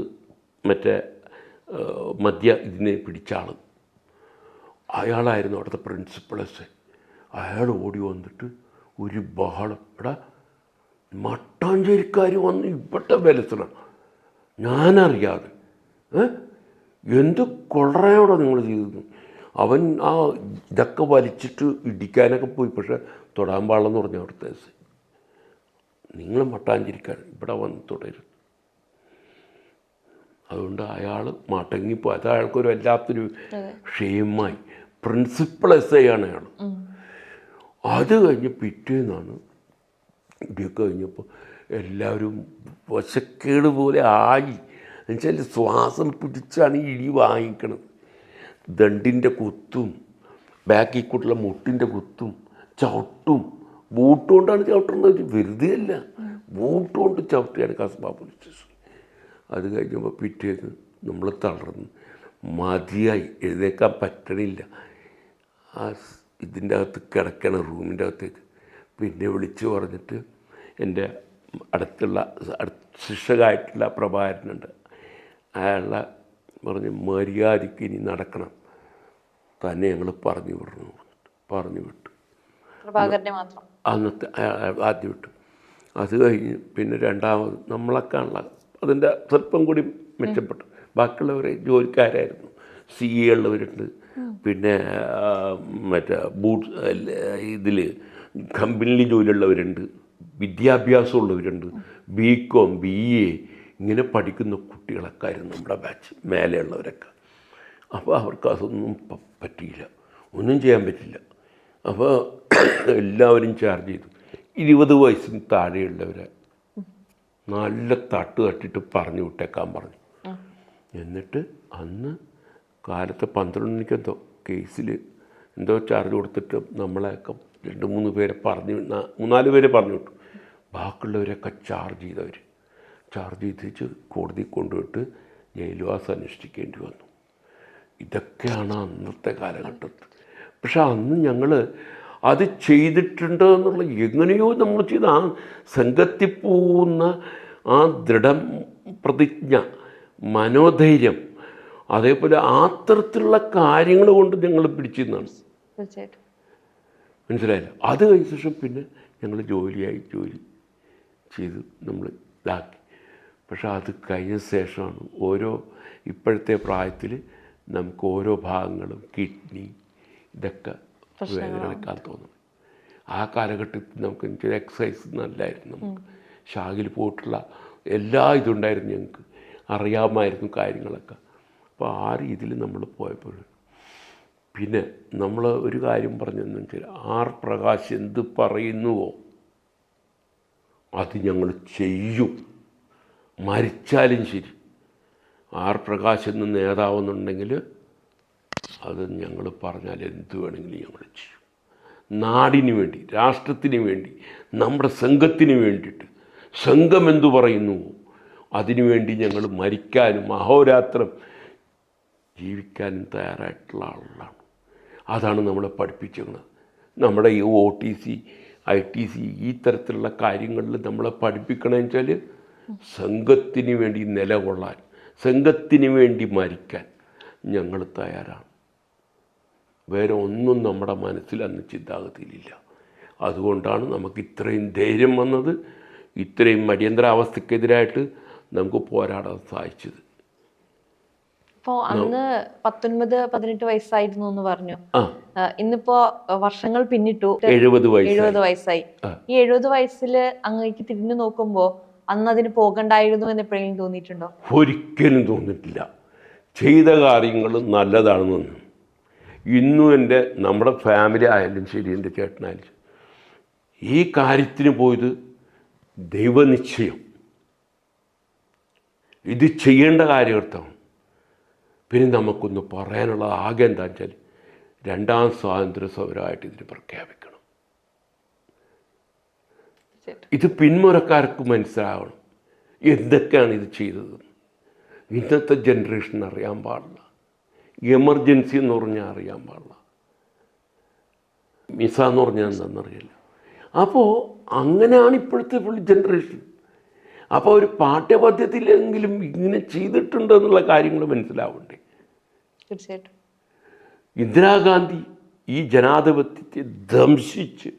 മറ്റേ ഇതിനെ പിടിച്ച ആൾ, അയാളായിരുന്നു അവിടുത്തെ പ്രിൻസിപ്പൽ എസ് ഐ. അയാൾ ഓടി വന്നിട്ട് ഒരു ബഹളം, എടാ മട്ടാഞ്ചേരിക്കാർ വന്ന് ഇവിടുത്തെ ബലത്തിലാണ്, ഞാനറിയാതെ എന്ത് കൊള്ളറയോടെ നിങ്ങൾ ചെയ്തത്. അവൻ ആ ഇതൊക്കെ വലിച്ചിട്ട് ഇടിക്കാനൊക്കെ പോയി, പക്ഷെ തൊടാൻ പാടില്ലെന്ന് പറഞ്ഞു അവിടുത്തെ എസ് ഐ. നിങ്ങൾ മട്ടാഞ്ചേരിക്കാർ ഇവിടെ വന്ന് തുടരുത്. അതുകൊണ്ട് അയാൾ മടങ്ങിപ്പോയി. അത് അയാൾക്കൊരു വല്ലാത്തൊരു ക്ഷേമമായി. പ്രിൻസിപ്പൽ എസ് ഐ ആണ് അയാൾ. അത് കഴിഞ്ഞ് പിറ്റേന്നാണ് ഇടിയൊക്കെ കഴിഞ്ഞപ്പോൾ എല്ലാവരും വശക്കേട് പോലെ ആയി. എന്നുവെച്ചാൽ ശ്വാസം പിടിച്ചാണ് ഈ ഇടി വാങ്ങിക്കണത്. ദണ്ടിൻ്റെ കുത്തും ബാക്കിൽ കൂട്ടുള്ള മുട്ടിൻ്റെ കുത്തും ചവിട്ടും. ബൂട്ട് കൊണ്ടാണ് ചവിട്ടുന്നത്, വെറുതെ അല്ല, ബൂട്ട് കൊണ്ട് ചവിട്ടിയാണ് കസ്ബ പോലീസ് സ്റ്റേഷൻ. അത് കഴിഞ്ഞപ്പോൾ പിറ്റേന്ന് നമ്മൾ തളർന്ന് മതിയായി, എഴുന്നേക്കാൻ പറ്റണില്ല. ആ ഇതിൻ്റെ അകത്ത് കിടക്കണം, റൂമിൻ്റെ അകത്തേക്ക്. പിന്നെ വിളിച്ച് പറഞ്ഞിട്ട് എൻ്റെ അടുത്തുള്ള ശിക്ഷകായിട്ടുള്ള പ്രഭാകരനുണ്ട്, അയാളെ പറഞ്ഞ് മര്യാദയ്ക്ക് ഇനി നടക്കണം, തന്നെ ഞങ്ങൾ പറഞ്ഞു വിട്ടു. അന്നത്തെ ആദ്യം വിട്ടു. അത് കഴിഞ്ഞ് പിന്നെ രണ്ടാമത് നമ്മളൊക്കെയാണല്ലോ അതിൻ്റെ സ്വല്പം കൂടി മെച്ചപ്പെട്ടു. ബാക്കിയുള്ളവരെ ജോലിക്കാരായിരുന്നു, CA ഉള്ളവരുണ്ട്, പിന്നെ മറ്റേ ഇതിൽ കമ്പനിയിൽ ജോലിയുള്ളവരുണ്ട്, വിദ്യാഭ്യാസമുള്ളവരുണ്ട്, BCom BA ഇങ്ങനെ പഠിക്കുന്ന കുട്ടികളൊക്കെ ആയിരുന്നു നമ്മുടെ ബാച്ച്, മേലെയുള്ളവരൊക്കെ. അപ്പോൾ അവർക്ക് അതൊന്നും പറ്റിയില്ല, ഒന്നും ചെയ്യാൻ പറ്റില്ല. അപ്പോൾ എല്ലാവരും ചാർജ് ചെയ്തു. 20 വയസ്സിന് താഴെയുള്ളവരെ നല്ല തട്ടിട്ട് പറഞ്ഞു വിട്ടേക്കാൻ പറഞ്ഞു. എന്നിട്ട് അന്ന് കാലത്ത് 12 മണിക്കെന്തോ കേസിൽ എന്തോ ചാർജ് കൊടുത്തിട്ട് നമ്മളെയൊക്കെ 2-3 പേരെ 3-4 പേരെ പറഞ്ഞു വിട്ടു. ബാക്കിയുള്ളവരൊക്കെ ചാർജ് ചെയ്തിട്ട് കോടതി കൊണ്ടുപോയിട്ട് ജയിൽവാസം അനുഷ്ഠിക്കേണ്ടി വന്നു. ഇതൊക്കെയാണ് അന്നത്തെ കാലഘട്ടത്തിൽ. പക്ഷെ അന്ന് ഞങ്ങൾ അത് ചെയ്തിട്ടുണ്ട് എന്നുള്ള എങ്ങനെയോ നമ്മൾ ചെയ്ത ആ സംഘത്തിൽ പോകുന്ന ആ പ്രതിജ്ഞ, മനോധൈര്യം, അതേപോലെ ആ തരത്തിലുള്ള കാര്യങ്ങൾ കൊണ്ട് ഞങ്ങൾ പിടിച്ചിരുന്നതാണ്. മനസ്സിലായില്ല. അത് കഴിഞ്ഞ ശേഷം പിന്നെ ഞങ്ങൾ ജോലി ചെയ്ത് നമ്മൾ ഇതാക്കി. പക്ഷെ അത് കഴിഞ്ഞ ശേഷമാണ് ഓരോ ഇപ്പോഴത്തെ പ്രായത്തിൽ നമുക്ക് ഓരോ ഭാഗങ്ങളും കിഡ്നി ഇതൊക്കെ വേദനകളെക്കാൾ തോന്നും. ആ കാലഘട്ടത്തിൽ നമുക്ക് എക്സസൈസ് നല്ലായിരുന്നു. നമുക്ക് ഷാഗിൽ പോയിട്ടുള്ള എല്ലാ ഇതുണ്ടായിരുന്നു, ഞങ്ങൾക്ക് അറിയാമായിരുന്നു കാര്യങ്ങളൊക്കെ. അപ്പോൾ ആ രീതിയിൽ നമ്മൾ പോയപ്പോൾ പിന്നെ നമ്മൾ ഒരു കാര്യം പറഞ്ഞതെന്ന് വെച്ചാൽ ആർ പ്രകാശ് എന്ത് പറയുന്നുവോ അത് ഞങ്ങൾ ചെയ്യും, മരിച്ചാലും ശരി. ആർ പ്രകാശ് എന്ന് നേതാവെന്നുണ്ടെങ്കിൽ അത് ഞങ്ങൾ പറഞ്ഞാൽ എന്ത് വേണമെങ്കിലും ഞങ്ങൾ ചെയ്യും. നാടിന് വേണ്ടി, രാഷ്ട്രത്തിന് വേണ്ടി, നമ്മുടെ സംഘത്തിന് വേണ്ടിയിട്ട്. സംഘം എന്തു പറയുന്നുവോ അതിനുവേണ്ടി ഞങ്ങൾ മരിക്കാനും അഹോരാത്രം ജീവിക്കാനും തയ്യാറായിട്ടുള്ള ആളുകളാണ്. അതാണ് നമ്മളെ പഠിപ്പിച്ചിരുന്നത്. നമ്മുടെ ഈ OTC ITC ഈ തരത്തിലുള്ള കാര്യങ്ങളിൽ നമ്മളെ പഠിപ്പിക്കണമെന്ന് വെച്ചാൽ സംഘത്തിന് വേണ്ടി നിലകൊള്ളാൻ, സംഘത്തിന് വേണ്ടി മരിക്കാൻ ഞങ്ങൾ തയ്യാറാണ്. വേറെ ഒന്നും നമ്മുടെ മനസ്സിൽ അന്ന് ചിന്താഗതിയിലില്ല. അതുകൊണ്ടാണ് നമുക്ക് ഇത്രയും ധൈര്യം വന്നത്, ഇത്രയും അടിയന്തരാവസ്ഥക്കെതിരായിട്ട് നമുക്ക് പോരാടാൻ സാധിച്ചത്. അപ്പോൾ അന്ന് 19-18 വയസ്സായിരുന്നു എന്ന് പറഞ്ഞു. ഇന്നിപ്പോ വർഷങ്ങൾ പിന്നിട്ടു, 70 വയസ്സായി. ഈ 70 വയസ്സില് അങ്ങേക്ക് തിരിഞ്ഞു നോക്കുമ്പോ അന്ന് അതിന് പോകണ്ടായിരുന്നു എന്ന് എപ്പോഴെങ്കിലും തോന്നിയിട്ടുണ്ടോ? ഒരിക്കലും തോന്നിയിട്ടില്ല. ചെയ്ത കാര്യങ്ങൾ നല്ലതാണെന്ന് ഇന്നും നമ്മുടെ ഫാമിലി ആയാലും ശരി, എൻ്റെ ചേട്ടനായാലും ഈ കാര്യത്തിന് പോയത് ദൈവനിശ്ചയം. ഇത് ചെയ്യേണ്ട കാര്യകർത്തമാണ്. പിന്നെ നമുക്കൊന്ന് പറയാനുള്ളത് ആകെ എന്താണെന്ന് വെച്ചാൽ രണ്ടാം സ്വാതന്ത്ര്യ സമരമായിട്ട് ഇതിന് പ്രഖ്യാപിക്കണം. ഇത് പിന്മുറക്കാർക്ക് മനസ്സിലാവണം എന്തൊക്കെയാണ് ഇത് ചെയ്തത്. ഇന്നത്തെ ജനറേഷൻ അറിയാൻ പാടില്ല. എമർജൻസി എന്ന് പറഞ്ഞാൽ അറിയാൻ പാടില്ല. മിസ എന്ന് പറഞ്ഞാൽ എന്താണെന്നറിയില്ല. അപ്പോൾ അങ്ങനെയാണ് ഇപ്പോഴത്തെ ജനറേഷൻ. അപ്പോൾ ഒരു പാഠ്യപദ്ധതിയിലെങ്കിലും ഇങ്ങനെ ചെയ്തിട്ടുണ്ടെന്നുള്ള കാര്യങ്ങൾ മനസ്സിലാവണ്ടേ? തീർച്ചയായിട്ടും. ഇന്ദിരാഗാന്ധി ഈ ജനാധിപത്യത്തെ ധംസിച്ച്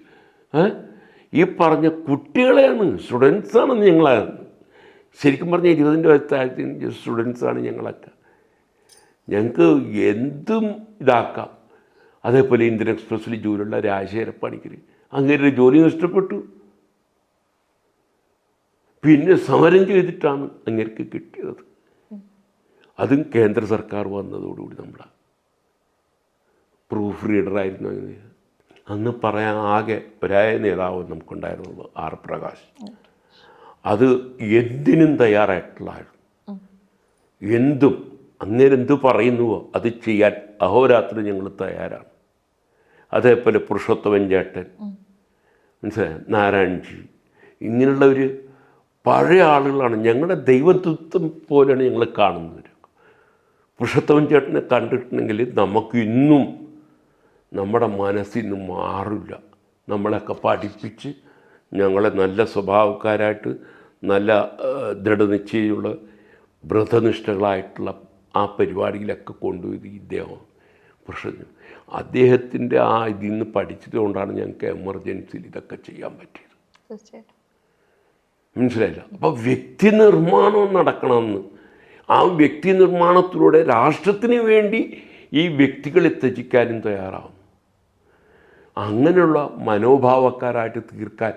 ഈ പറഞ്ഞ കുട്ടികളെയാണ്, സ്റ്റുഡൻസാണ് ഞങ്ങളാണ്. ശരിക്കും പറഞ്ഞാൽ 20 വയസ്സായ സ്റ്റുഡൻസാണ് ഞങ്ങളൊക്കെ. ഞങ്ങൾക്ക് എന്തും ഇതാക്കാം. അതേപോലെ ഇന്ത്യൻ എക്സ്പ്രസ്സിൽ ജോലിയുള്ള രാജശേഖര പണിക്കർ, അങ്ങനെ ജോലി നഷ്ടപ്പെട്ടു. പിന്നെ സമരം ചെയ്തിട്ടാണ് അങ്ങേർക്ക് കിട്ടിയത്. അതും കേന്ദ്ര സർക്കാർ വന്നതോടുകൂടി നമ്മുടെ പ്രൂഫ് റീഡറായിരുന്നു. അന്ന് പറയാൻ ആകെ ഒരായ നേതാവ് നമുക്കുണ്ടായിരുന്നുള്ളൂ, ആർ പ്രകാശ്. അത് എന്തിനും തയ്യാറായിട്ടുള്ളായിരുന്നു. എന്തും അങ്ങേരെന്ത് പറയുന്നുവോ അത് ചെയ്യാൻ അഹോരാത്രം ഞങ്ങൾ തയ്യാറാണ്. അതേപോലെ പുരുഷോത്തമൻ ചേട്ടൻ, മനസ്സിലായി, നാരായൺജി, ഇങ്ങനെയുള്ളവർ പഴയ ആളുകളാണ്. ഞങ്ങളുടെ ദൈവത്വം പോലെയാണ് ഞങ്ങൾ കാണുന്നത്. പുരുഷോത്തമൻ ചേട്ടനെ കണ്ടിട്ടുണ്ടെങ്കിൽ നമുക്ക് ഇന്നും നമ്മുടെ മനസ്സിന്ന് മാറില്ല. നമ്മളൊക്കെ പഠിപ്പിച്ച് ഞങ്ങളെ നല്ല സ്വഭാവക്കാരായിട്ട്, നല്ല ദൃഢനിശ്ചയമുള്ള വ്രതനിഷ്ഠകളായിട്ടുള്ള ആ പരിപാടിയിലൊക്കെ കൊണ്ടുപോയത് ഇദ്ദേഹം. പക്ഷേ അദ്ദേഹത്തിൻ്റെ ആ ഇതിൽ നിന്ന് പഠിച്ചത് കൊണ്ടാണ് ഞങ്ങൾക്ക് എമർജൻസിയിൽ ഇതൊക്കെ ചെയ്യാൻ പറ്റിയത്. മനസ്സിലായില്ല? അപ്പോൾ വ്യക്തി നിർമ്മാണം നടക്കണമെന്ന്, ആ വ്യക്തി നിർമ്മാണത്തിലൂടെ രാഷ്ട്രത്തിന് വേണ്ടി ഈ വ്യക്തികളെ ത്യജിക്കാനും തയ്യാറാവും. അങ്ങനെയുള്ള മനോഭാവക്കാരായിട്ട് തീർക്കാൻ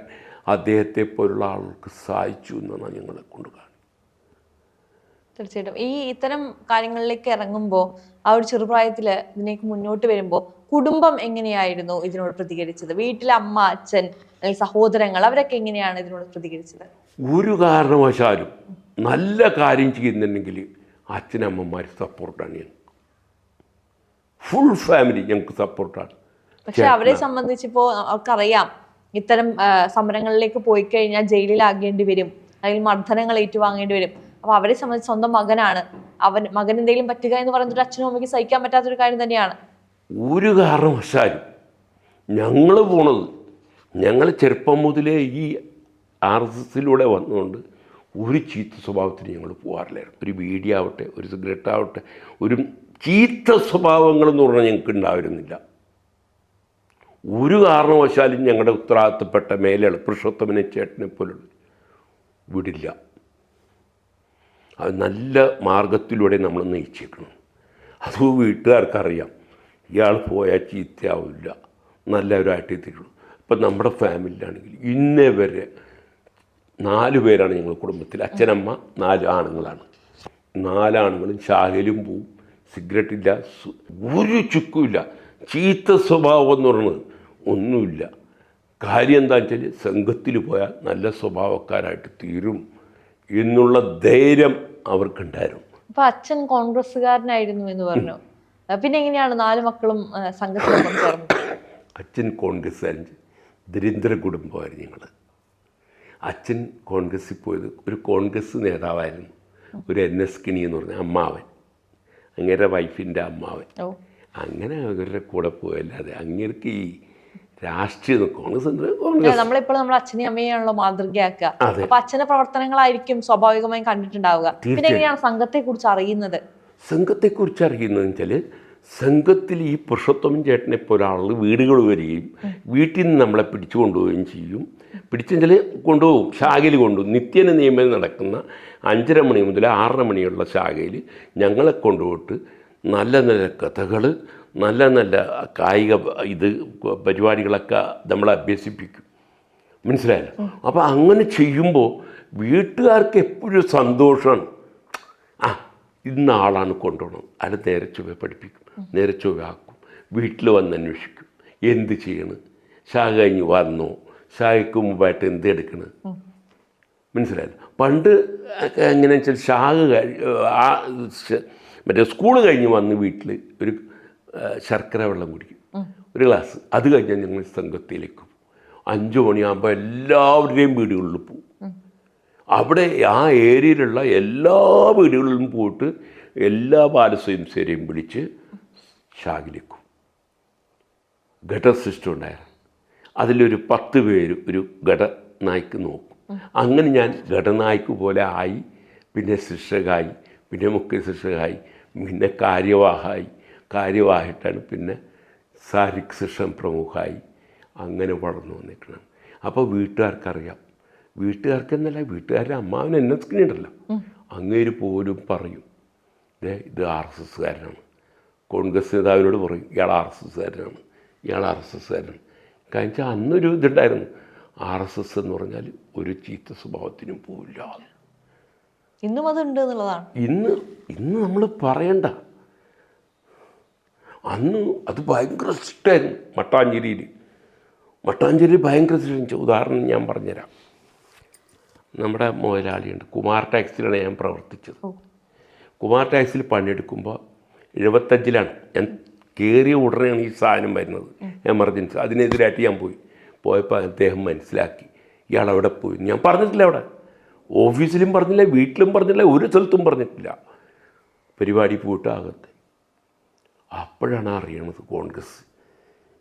അദ്ദേഹത്തെ പോലുള്ള ആളുകൾക്ക് സാധിച്ചു എന്നാണ് ഞങ്ങളെ കൊണ്ട് കാണുന്നത്. തീർച്ചയായിട്ടും. ഈ ഇത്തരം കാര്യങ്ങളിലേക്ക് ഇറങ്ങുമ്പോൾ, ആ ഒരു ചെറുപ്രായത്തിൽ ഇതിലേക്ക് മുന്നോട്ട് വരുമ്പോൾ കുടുംബം എങ്ങനെയായിരുന്നു ഇതിനോട് പ്രതികരിച്ചത്? വീട്ടിലെ അമ്മ, അച്ഛൻ, അല്ലെങ്കിൽ സഹോദരങ്ങൾ, അവരൊക്കെ എങ്ങനെയാണ് ഇതിനോട് പ്രതികരിച്ചത്? ഒരു കാരണവശാലും നല്ല കാര്യം ചെയ്യുന്നുണ്ടെങ്കിൽ അച്ഛനമ്മമാർ സപ്പോർട്ടാണ്. ഞങ്ങൾക്ക് ഫുൾ ഫാമിലി ഞങ്ങൾക്ക് സപ്പോർട്ടാണ്. പക്ഷെ അവരെ സംബന്ധിച്ചിപ്പോൾ അവർക്കറിയാം ഇത്തരം സമരങ്ങളിലേക്ക് പോയി കഴിഞ്ഞാൽ ജയിലിലാകേണ്ടി വരും, അല്ലെങ്കിൽ മർദ്ദനങ്ങൾ ഏറ്റുവാങ്ങേണ്ടി വരും. അപ്പൊ അവരെ സംബന്ധിച്ച് സ്വന്തം മകനാണ്, മകൻ എന്തെങ്കിലും പറ്റുക എന്ന് പറയുന്നത് അച്ഛനും അമ്മയ്ക്ക് സഹിക്കാൻ പറ്റാത്തൊരു കാര്യം തന്നെയാണ്. ഒരു കാരണവശാലും ഞങ്ങൾ പോണത്, ഞങ്ങൾ ചെറുപ്പം മുതലേ ഈ RSSലൂടെ വന്നുകൊണ്ട് ഒരു ചീത്ത സ്വഭാവത്തിന് ഞങ്ങൾ പോകാറില്ലായിരുന്നു. ഒരു ബീഡി ആവട്ടെ, ഒരു സിഗരറ്റ് ആവട്ടെ, ഒരു ചീത്ത സ്വഭാവങ്ങളെന്ന് പറഞ്ഞാൽ ഞങ്ങൾക്ക് ഉണ്ടായിരുന്നില്ല. ഒരു കാരണവശാലും ഞങ്ങളുടെ ഉത്തരവാദിത്തപ്പെട്ട മേലെയുള്ള പുരുഷോത്തമനെ ചേട്ടനെ പോലുള്ള വിടില്ല. അത് നല്ല മാർഗത്തിലൂടെ നമ്മൾ നയിച്ചേക്കണം. അത് വീട്ടുകാർക്കറിയാം ഇയാൾ പോയാൽ ചീത്തയാവില്ല, നല്ലവരായിട്ട് എത്തിക്കണം. ഇപ്പം നമ്മുടെ ഫാമിലിയിലാണെങ്കിൽ ഇന്നേ വരെ 4 പേരാണ് ഞങ്ങൾ കുടുംബത്തിൽ. അച്ഛനമ്മ 4 ആണുങ്ങളാണ്. 4 ആണുങ്ങളും ശാഖയിലും പോവും, സിഗരറ്റ് ഇല്ല, ഒരു ചുക്കുമില്ല. ചീത്ത സ്വഭാവം എന്ന് പറയുന്നത് ഒന്നുമില്ല. കാര്യം എന്താണെന്ന് വെച്ചാൽ സംഘത്തിൽ പോയാൽ നല്ല സ്വഭാവക്കാരായിട്ട് തീരും എന്നുള്ള ധൈര്യം അവർക്കുണ്ടായിരുന്നു. അപ്പൊ അച്ഛൻ കോൺഗ്രസ്സുകാരനായിരുന്നു എന്ന് പറഞ്ഞു. പിന്നെ എങ്ങനെയാണ് 4 മക്കളും സംഘത്തിലൊപ്പം ചേർന്നത്? അച്ഛൻ കോൺഗ്രസ്സുകാരൻ, ദരിദ്ര കുടുംബമായിരുന്നു ഞങ്ങൾ. അച്ഛൻ കോൺഗ്രസ്സിൽ പോയത് ഒരു കോൺഗ്രസ് നേതാവായിരുന്നു, ഒരു NS കിണി എന്ന് പറഞ്ഞ അമ്മാവൻ, അങ്ങേരുടെ വൈഫിൻ്റെ അമ്മാവൻ. അങ്ങനെ അവരുടെ കൂടെ പോയല്ലാതെ അങ്ങേർക്ക് ഈ രാഷ്ട്രീയം കോൺഗ്രസ് നമ്മളിപ്പോൾ നമ്മുടെ അച്ഛനെയും അമ്മയാണല്ലോ മാതൃകയാക്കുക. അപ്പൊ അച്ഛന്റെ പ്രവർത്തനങ്ങളായിരിക്കും സ്വാഭാവികമായും കണ്ടിട്ടുണ്ടാവുക. പിന്നെ എങ്ങനെയാണ് സംഘത്തെ കുറിച്ച് അറിയുന്നത്? സംഘത്തെക്കുറിച്ച് അറിയുന്നതെന്ന് വെച്ചാൽ സംഘത്തിൽ ഈ പുരുഷോത്തമൻ ചേട്ടനെ പോലെ ആളുകൾ വീടുകൾ വരികയും വീട്ടിൽ നിന്ന് നമ്മളെ പിടിച്ചു കൊണ്ടുപോവുകയും ചെയ്യും. പിടിച്ചെങ്കിൽ കൊണ്ടുപോകും, ശാഖയിൽ കൊണ്ടുപോകും. നിത്യേന നിയമം നടക്കുന്ന 5:30 മണി മുതൽ 6:30 മണിയുള്ള ശാഖയിൽ ഞങ്ങളെ കൊണ്ടുപോയിട്ട് നല്ല നല്ല കഥകൾ, നല്ല നല്ല കായിക പരിപാടികളൊക്കെ നമ്മളെ അഭ്യസിപ്പിക്കും. മനസ്സിലായല്ലോ? അപ്പോൾ അങ്ങനെ ചെയ്യുമ്പോൾ വീട്ടുകാർക്ക് എപ്പോഴും സന്തോഷമാണ്. ഇന്ന ആളാണ് കൊണ്ടുപോകണം, അത് നേരെ ചൊവ്വ പഠിപ്പിക്കും, നേരെ ചൊവ്വ ആക്കും. വീട്ടിൽ വന്ന് അന്വേഷിക്കും എന്ത് ചെയ്യണം, ശാഖ കഴിഞ്ഞ് വന്നോ, ശാഖയ്ക്ക് മുമ്പായിട്ട് എന്ത് എടുക്കണം. മനസ്സിലായല്ലോ? പണ്ട് എങ്ങനെയാണെന്ന് വെച്ചാൽ ശാഖ മറ്റേ സ്കൂൾ കഴിഞ്ഞ് വന്ന് വീട്ടിൽ ഒരു ശർക്കര വെള്ളം കുടിക്കും, ഒരു ഗ്ലാസ്. അത് കഴിഞ്ഞാൽ ഞങ്ങൾ സംഘത്തിലേക്ക് പോകും. 5 മണിയാകുമ്പോൾ എല്ലാവരുടെയും വീടുകളിൽ പോകും. അവിടെ ആ ഏരിയയിലുള്ള എല്ലാ വീടുകളിലും പോയിട്ട് എല്ലാ ബാലസ്വയംസേരെയും വിളിച്ച് ശാഖയിലേക്കും. ഘട സിസ്റ്റം ഉണ്ടായിരുന്നു. അതിലൊരു 10 പേര് ഒരു ഘടനായ്ക്ക് നോക്കും. അങ്ങനെ ഞാൻ ഘടനായ്ക്ക് പോലെ ആയി. പിന്നെ ശിക്ഷകായി, പിന്നെ മുഖ്യ ശിക്ഷകായി, പിന്നെ കാര്യവാഹിട്ടാണ് പിന്നെ സാരിക് ശിക്ഷൻ പ്രമുഖമായി. അങ്ങനെ വളർന്നു വന്നിട്ടാണ്. അപ്പോൾ വീട്ടുകാർക്കറിയാം. വീട്ടുകാർക്കെന്നല്ല, വീട്ടുകാരുടെ അമ്മാവൻ NS കിണി ഉണ്ടല്ലോ, അങ്ങേര് പോലും പറയും ഇത് RSSകാരനാണ്. കോൺഗ്രസ് നേതാവിനോട് പറയും ഇയാൾ RSSകാരനാണ്, ഇയാൾ RSSകാരനാണ്. കാരണം വെച്ചാൽ അന്നൊരു ഇതുണ്ടായിരുന്നു, RSS എന്ന് പറഞ്ഞാൽ ഒരു ചീത്ത സ്വഭാവത്തിനും പോവില്ല. ഇന്നും അതുണ്ട് എന്നുള്ളതാണ്. ഇന്ന് നമ്മൾ പറയണ്ട. അന്ന് അത് ഭയങ്കര സ്ട്രിക്റ്റായിരുന്നു. മട്ടാഞ്ചേരിയിൽ ഭയങ്കര സ്ട്രിക്റ്റ്. ഉദാഹരണം ഞാൻ പറഞ്ഞുതരാം. നമ്മുടെ മുതലാളിയുണ്ട്, കുമാർ ടാക്സിലാണ് ഞാൻ പ്രവർത്തിച്ചത്. കുമാർ ടാക്സിൽ പണിയെടുക്കുമ്പോൾ 75-ലാണ് ഞാൻ കയറിയ ഉടനെയാണ് ഈ സാധനം വരുന്നത്, എമർജൻസി. അതിനെതിരായിട്ട് ഞാൻ പോയപ്പോൾ അദ്ദേഹം മനസ്സിലാക്കി ഇയാൾ അവിടെ പോയി. ഞാൻ പറഞ്ഞിട്ടില്ല, അവിടെ ഓഫീസിലും പറഞ്ഞില്ല, വീട്ടിലും പറഞ്ഞില്ല, ഒരു സ്ഥലത്തും പറഞ്ഞിട്ടില്ല. പരിപാടി പോയിട്ട് അകത്ത്. അപ്പോഴാണ് അറിയണത് കോൺഗ്രസ്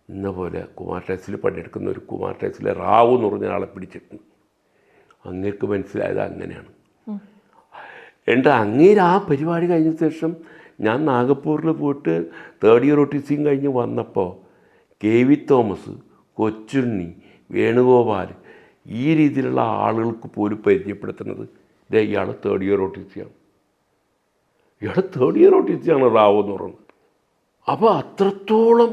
ഇന്ന പോലെ കുമാർ ടാക്സിൽ പണിയെടുക്കുന്ന ഒരു കുമാർ ടാക്സിലെ റാവു എന്ന് പറഞ്ഞ ആളെ പിടിച്ചിട്ടുണ്ട്. അങ്ങേർക്ക് മനസ്സിലായത് അങ്ങനെയാണ്. എന്നിട്ട് അങ്ങേര് ആ പരിപാടി കഴിഞ്ഞ ശേഷം ഞാൻ നാഗപ്പൂരിൽ പോയിട്ട് 3rd ഇയർ OTCയും കഴിഞ്ഞ് വന്നപ്പോൾ KV തോമസ്, കൊച്ചുണ്ണി, വേണുഗോപാൽ, ഈ രീതിയിലുള്ള ആളുകൾക്ക് പോലും പരിചയപ്പെടുത്തുന്നത് ഇയാൾ 3rd ഇയർ OTCയാണ്. ഇയാൾ 3rd ഇയർ OTCയാണ് റാവു എന്ന് പറയുന്നത്. അപ്പോൾ അത്രത്തോളം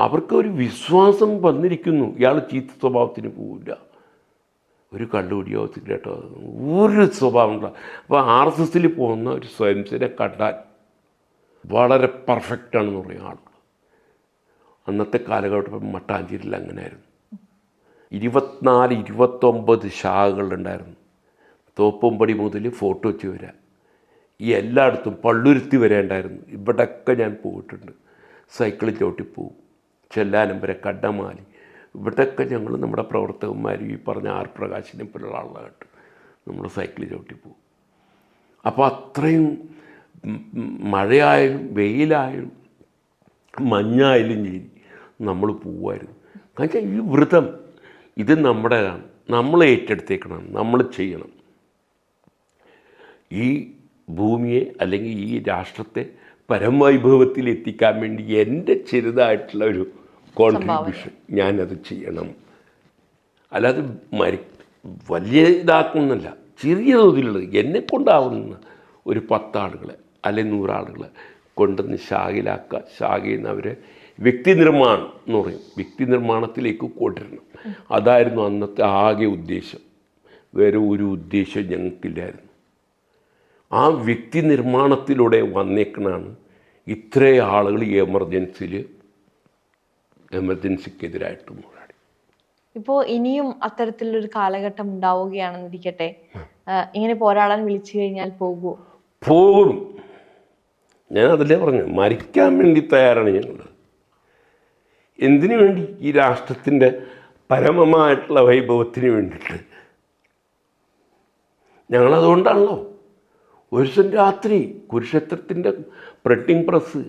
അവർക്ക് ഒരു വിശ്വാസം വന്നിരിക്കുന്നു, ഇയാൾ ചീത്ത സ്വഭാവത്തിന് പോവില്ല, ഒരു കള്ളുകുടിയോ സിഗരറ്റോ ഒരു സ്വഭാവം ഉണ്ടാകും. അപ്പോൾ RSSൽ പോകുന്ന ഒരു സ്വയംസേനെ കണ്ടാൽ വളരെ പെർഫെക്റ്റാണെന്ന് പറയും ആളുകൾ. അന്നത്തെ കാലഘട്ടം മട്ടാഞ്ചേരിയിൽ അങ്ങനെയായിരുന്നു. 24-29 ശാഖകളുണ്ടായിരുന്നു. തോപ്പുംപടി മുതൽ ഫോർട്ട് കൊച്ചി വരെ, ഈ എല്ലായിടത്തും പള്ളുരുത്തി വരെ ഉണ്ടായിരുന്നു. ഇവിടെയൊക്കെ ഞാൻ പോയിട്ടുണ്ട്. സൈക്കിളിൽ ചവിട്ടിപ്പോവും. ചെല്ലാനം വരെ, കണ്ടമാലി, ഇവിടെയൊക്കെ ഞങ്ങൾ നമ്മുടെ പ്രവർത്തകന്മാരും ഈ പറഞ്ഞ R പ്രകാശിനെ പോലുള്ള ആളുകളായിട്ട് നമ്മൾ സൈക്കിളിൽ ചവിട്ടിപ്പോവും. അപ്പോൾ അത്രയും മഴയായാലും വെയിലായാലും മഞ്ഞായാലും ശരി നമ്മൾ പോവുമായിരുന്നു. കാരണം ഈ വ്രതം ഇത് നമ്മുടേതാണ്, നമ്മൾ ഏറ്റെടുത്തേക്കണം, നമ്മൾ ചെയ്യണം. ഈ ഭൂമിയെ അല്ലെങ്കിൽ ഈ രാഷ്ട്രത്തെ പരമവൈഭവത്തിൽ എത്തിക്കാൻ വേണ്ടി എൻ്റെ ചെറുതായിട്ടുള്ള ഒരു കോൺട്രിബ്യൂഷൻ ഞാനത് ചെയ്യണം. അല്ലാതെ വലിയ ഇതാക്കുന്നല്ല, ചെറിയ തോതിലുള്ളത് എന്നെക്കൊണ്ടാവുന്ന ഒരു 10 ആളുകളെ അല്ലെങ്കിൽ 100 ആളുകളെ കൊണ്ടുവന്ന് ശാഖയിലാക്കുക, ശാഖയിൽ നിന്ന് അവരെ വ്യക്തി നിർമ്മാണം എന്ന് പറയും, വ്യക്തി നിർമ്മാണത്തിലേക്ക് കൊണ്ടുവരണം. അതായിരുന്നു അന്നത്തെ ആകെ ഉദ്ദേശം. വേറെ ഒരു ഉദ്ദേശം ഞങ്ങൾക്കില്ലായിരുന്നു. ആ വ്യക്തി നിർമ്മാണത്തിലൂടെ വന്നേക്കണാണ് ഇത്രയും ആളുകൾ ഈ എമർജൻസിക്കെതിരായിട്ട് പോരാടി. ഇപ്പോൾ ഇനിയും അത്തരത്തിലൊരു കാലഘട്ടം ഉണ്ടാവുകയാണെന്നിരിക്കട്ടെ, ഇങ്ങനെ പോരാടാൻ വിളിച്ചു കഴിഞ്ഞാൽ പോകുമോ? പോകും. ഞാൻ അതിലേ പറഞ്ഞു, മരിക്കാൻ വേണ്ടി തയ്യാറാണ് ഞങ്ങൾ. എന്തിനു വേണ്ടി? ഈ രാഷ്ട്രത്തിൻ്റെ പരമമായിട്ടുള്ള വൈഭവത്തിന് വേണ്ടിയിട്ട്. ഞങ്ങളതുകൊണ്ടാണല്ലോ ഒരു ദിവസം രാത്രി കുരുക്ഷേത്രത്തിൻ്റെ പ്രിൻറ്റിങ് പ്രസ്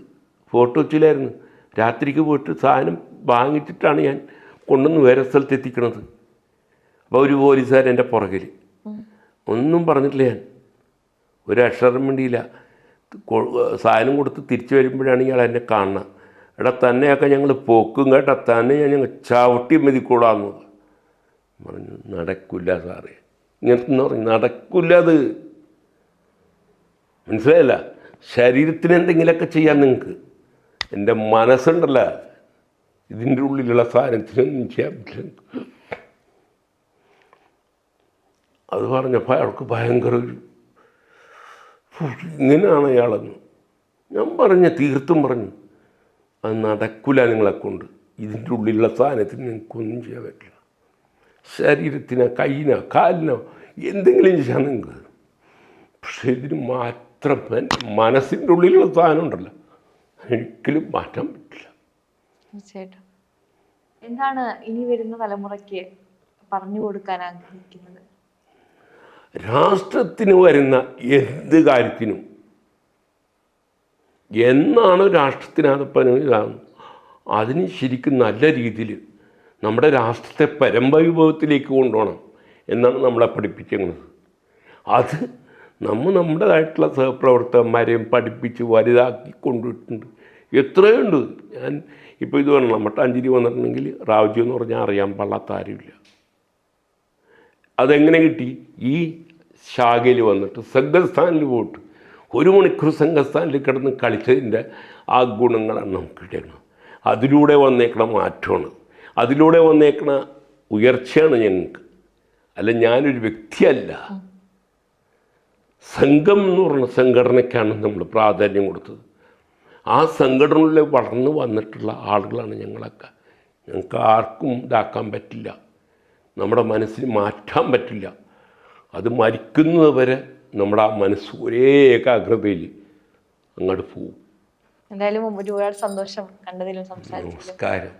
ഫോട്ടോ വെച്ചിലായിരുന്നു. രാത്രിക്ക് പോയിട്ട് സാധനം വാങ്ങിച്ചിട്ടാണ് ഞാൻ കൊണ്ടുവന്ന് വേറെ സ്ഥലത്ത് എത്തിക്കണത്. അപ്പോൾ ഒരു പോലീസുകാരൻ എൻ്റെ പുറകിൽ ഒന്നും പറഞ്ഞിട്ടില്ല. ഞാൻ ഒരു അക്ഷരം വേണ്ടിയില്ല. സാധനം കൊടുത്ത് തിരിച്ചു വരുമ്പോഴാണ് ഇയാൾ എന്നെ കാണുന്നത്. എടാ തന്നെയൊക്കെ ഞങ്ങൾ പോക്കും കേട്ടോ, തന്നെ ഞങ്ങൾ ചവിട്ടി മതിക്കൂടാന്ന് പറഞ്ഞു. നടക്കില്ല സാറേ, ഇങ്ങനത്തെ പറഞ്ഞു, നടക്കില്ല. അത് മനസ്സിലായില്ല. ശരീരത്തിന് എന്തെങ്കിലുമൊക്കെ ചെയ്യാൻ നിങ്ങൾക്ക്, എൻ്റെ മനസ്സുണ്ടല്ല, ഇതിൻ്റെ ഉള്ളിലുള്ള സാധനത്തിനൊന്നും ചെയ്യാൻ പറ്റില്ല. അത് പറഞ്ഞപ്പോൾ അയാൾക്ക് ഭയങ്കര ഒരു ഇങ്ങനെയാണ് അയാളെന്ന് ഞാൻ പറഞ്ഞ, തീർത്തും പറഞ്ഞു അത് നടക്കില്ല നിങ്ങളെക്കൊണ്ട്. ഇതിൻ്റെ ഉള്ളിലുള്ള സാധനത്തിന് നിങ്ങൾക്കൊന്നും ചെയ്യാൻ പറ്റില്ല. ശരീരത്തിനോ കയ്യിനോ കാലിനോ എന്തെങ്കിലും ചെയ്യാൻ നിങ്ങൾക്ക്, പക്ഷെ ഇതിന് മാത്രം മനസ്സിൻ്റെ ഉള്ളിലുള്ള സാധനം ഉണ്ടല്ലോ, ഒരിക്കലും മാറ്റാൻ പറ്റില്ല. തീർച്ചയായിട്ടും. എന്താണ് ഇനി വരുന്ന തലമുറയ്ക്ക് പറഞ്ഞു കൊടുക്കാൻ ആഗ്രഹിക്കുന്നത്? രാഷ്ട്രത്തിന് വരുന്ന എന്ത് കാര്യത്തിനും എന്നാണ് രാഷ്ട്രത്തിനകത്ത് അതിന് ശരിക്കും നല്ല രീതിയിൽ നമ്മുടെ രാഷ്ട്രത്തെ പരമവൈഭവത്തിലേക്ക് കൊണ്ടുപോകണം എന്നാണ് നമ്മളെ പഠിപ്പിക്കുന്നത്. അത് നമ്മുടേതായിട്ടുള്ള സഹപ്രവർത്തകന്മാരെയും പഠിപ്പിച്ച് വലുതാക്കി കൊണ്ടുപോയിട്ടുണ്ട്. എത്രയുണ്ട്. ഞാൻ ഇപ്പോൾ ഇത് പറഞ്ഞു, മട്ടാഞ്ചേരി വന്നിട്ടുണ്ടെങ്കിൽ റാവുജി എന്ന് പറഞ്ഞാൽ അറിയാൻ പാടാത്ത ആരുമില്ല. അതെങ്ങനെ കിട്ടി? ഈ ശാഖയിൽ വന്നിട്ട് സംഘസ്ഥാനിൽ പോയിട്ട് 1 മണിക്കൂർ സംഘസ്ഥാനിൽ കിടന്ന് കളിച്ചതിൻ്റെ ആ ഗുണങ്ങളാണ് നമുക്ക് കിട്ടിയത്. അതിലൂടെ വന്നേക്കണ മാറ്റമാണ്, അതിലൂടെ വന്നേക്കണ ഉയർച്ചയാണ് ഞങ്ങൾക്ക്. അല്ല, ഞാനൊരു വ്യക്തിയല്ല. സംഘം എന്ന് പറഞ്ഞ സംഘടനയ്ക്കാണ് നമ്മൾ പ്രാധാന്യം കൊടുത്തത്. ആ സംഘടനയിൽ വളർന്നു വന്നിട്ടുള്ള ആളുകളാണ് ഞങ്ങളൊക്കെ. ഞങ്ങൾക്ക് ആർക്കും ഇതാക്കാൻ പറ്റില്ല, നമ്മുടെ മനസ്സിന് മാറ്റാൻ പറ്റില്ല. അത് മരിക്കുന്നത് വരെ നമ്മുടെ ആ മനസ്സ് ഒരേ ഏകാഗ്രതയിൽ അങ്ങോട്ട് പോവും. എന്തായാലും ഒരുപാട് സന്തോഷം കണ്ടതിലും സംസാരിച്ചതിലും. നമസ്കാരം.